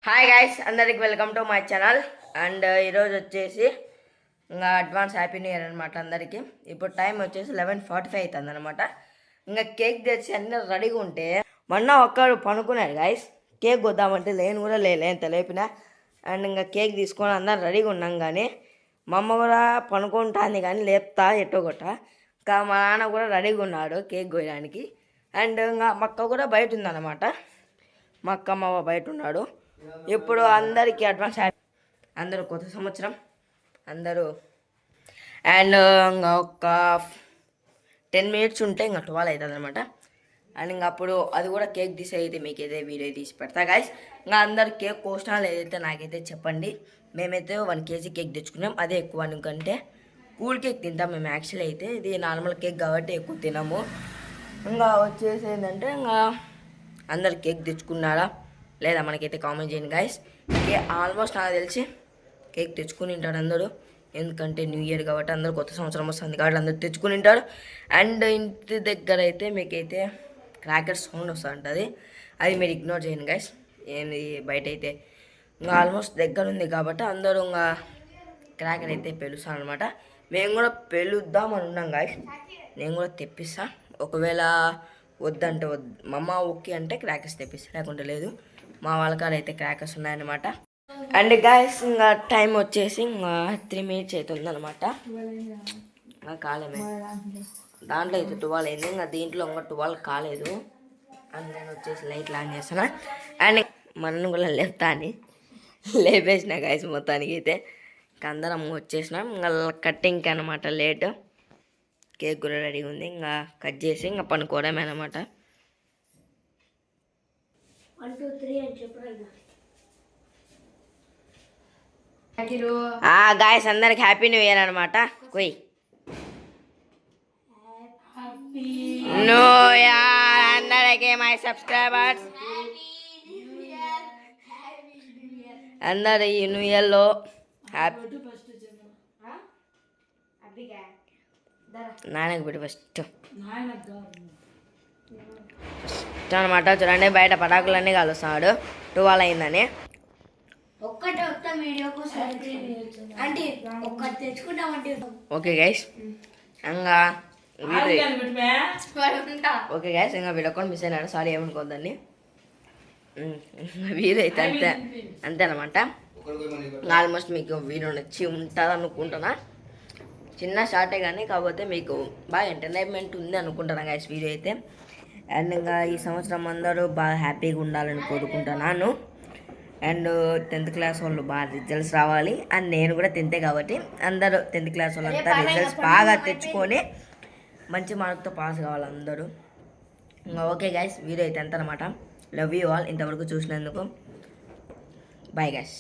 Hi guys, అందరికి welcome to my channel. And ఈరోజు వచ్చేసి ఇంకా అడ్వాన్స్ హ్యాపీ న్యూ ఇయర్ అనమాట అందరికీ. ఇప్పుడు టైం వచ్చేసి 11:45 అవుతుంది అనమాట. ఇంకా కేక్ తెచ్చి అన్నీ రెడీగా ఉంటే మొన్న ఒక్కడు పనుకున్నాడు గైస్. కేక్ వద్దామంటే లేని కూడా లేని తెలిపిన. అండ్ ఇంకా కేక్ తీసుకొని అందరు రెడీగా ఉన్నాం. కానీ మా అమ్మ కూడా పనుకుంటుంది కానీ లేపుతా ఎట్టో కొట్ట. ఇంకా మా నాన్న కూడా రెడీగా ఉన్నాడు కేక్ కోయడానికి. అండ్ ఇంకా మా అక్క కూడా బయట ఉందన్నమాట. మా అక్క మా బయట ఉన్నాడు. ఇప్పుడు అందరికీ అడ్వాన్స్ అందరూ కొత్త సంవత్సరం అందరూ. అండ్ ఇంకా ఒక 10 minutes ఉంటే ఇంకా 12 అవుతుంది అనమాట. అండ్ ఇంకా అప్పుడు అది కూడా కేక్ తీసి అయితే మీకైతే వీడియో తీసి పెడతా గాయస్. ఇంకా అందరు కేక్ కోసినా లేదైతే నాకైతే చెప్పండి. మేమైతే 1 kg కేక్ తెచ్చుకున్నాం. అదే ఎక్కువ ఎందుకంటే కూల్ కేక్ తింటాం మేము. యాక్చువల్లీ అయితే ఇది నార్మల్ కేక్ కాబట్టి ఎక్కువ తినము. ఇంకా వచ్చేసి ఏంటంటే ఇంకా అందరు కేక్ తెచ్చుకున్నారా లేదా మనకైతే కామెంట్ చేయండి గాయస్. ఆల్మోస్ట్ నాకు తెలిసి కేక్ తెచ్చుకుని ఉంటాడు అందరూ. ఎందుకంటే న్యూ ఇయర్ కాబట్టి అందరూ కొత్త సంవత్సరం వస్తుంది కాబట్టి అందరూ తెచ్చుకుని ఉంటారు. అండ్ ఇంటి దగ్గర అయితే మీకైతే క్రాకర్స్ సౌండ్ వస్తూ ఉంటుంది. అది మీరు ఇగ్నోర్ చేయండి గాయస్. ఏంది బయట అయితే ఇంకా ఆల్మోస్ట్ దగ్గర ఉంది కాబట్టి అందరూ ఇంకా క్రాకర్ అయితే పెలుస్తాను అనమాట. మేము కూడా పెలుద్దామని ఉన్నాం గాయస్. నేను కూడా తెప్పిస్తా. ఒకవేళ వద్దంటే మా అమ్మ ఓకే అంటే క్రాకర్స్ తెప్పిస్తా, లేకుంటే లేదు. మా వాళ్ళకాడ అయితే క్రాకర్స్ ఉన్నాయన్నమాట. అండ్ గాయస్ ఇంకా టైం వచ్చేసి ఇంకా 3 minutes అవుతుంది అనమాట. కాలేమే దాంట్లో అయితే 12 అయింది. ఇంకా దీంట్లో ఇంకా 12 కాలేదు. అండ్ నేను వచ్చేసి లైట్లు ఆన్ చేస్తాను. అండ్ మనను కూడా లేపుతా అని లేపేసిన గాయస్ మొత్తానికి అయితే. ఇంకా అందరం వచ్చేసినాం. ఇంకా కట్టింగ్ అనమాట లేట్. కేక్ కూడా రెడీ ఉంది. ఇంకా కట్ చేసి ఇంకా పనుకోవడమే అనమాట. 1 2 3 అని చెప్పరా. గాయస్ అందరికి హ్యాపీ న్యూ ఇయర్ అనమాట. కొయ్ న్యూ ఇయర్ అందరికి మై సబ్స్క్రైబర్స్ అందరు ఈ న్యూ ఇయర్లో హ్యాపీ నాయనకు పెట్టి ఫస్ట్ అనమాట. చూడండి బయట పటాకులన్నీ కలుస్తున్నాడు 12 అయిందని. ఓకే గైస్ ఇంకా ఓకే గైస్ ఇంకా వీడియో కూడా మిస్ అయినాడు. సారీ ఏమనుకోద్దండి. వీడియో అయితే అంతేనమాట. ఆల్మోస్ట్ మీకు వీడియో నచ్చి ఉంటుంది అనుకుంటున్నా. చిన్న షార్టే కానీ కాకపోతే మీకు బాగా ఎంటర్టైన్మెంట్ ఉంది అనుకుంటున్నా గైస్ వీడియో అయితే. అండ్ ఇంకా ఈ సంవత్సరం అందరూ బాగా హ్యాపీగా ఉండాలని కోరుకుంటున్నాను. అండ్ 10th క్లాస్ వాళ్ళు బాగా రిజల్ట్స్ రావాలి. అండ్ నేను కూడా 10th కాబట్టి అందరూ 10th క్లాస్ వాళ్ళంతా రిజల్ట్స్ బాగా తెచ్చుకొని మంచి మార్కుతో పాస్ కావాలి అందరూ. ఇంకా ఓకే గైస్ వీడియో అయితే అంత అనమాట. లవ్ యూ ఆల్ ఇంతవరకు చూసినందుకు. Bye guys.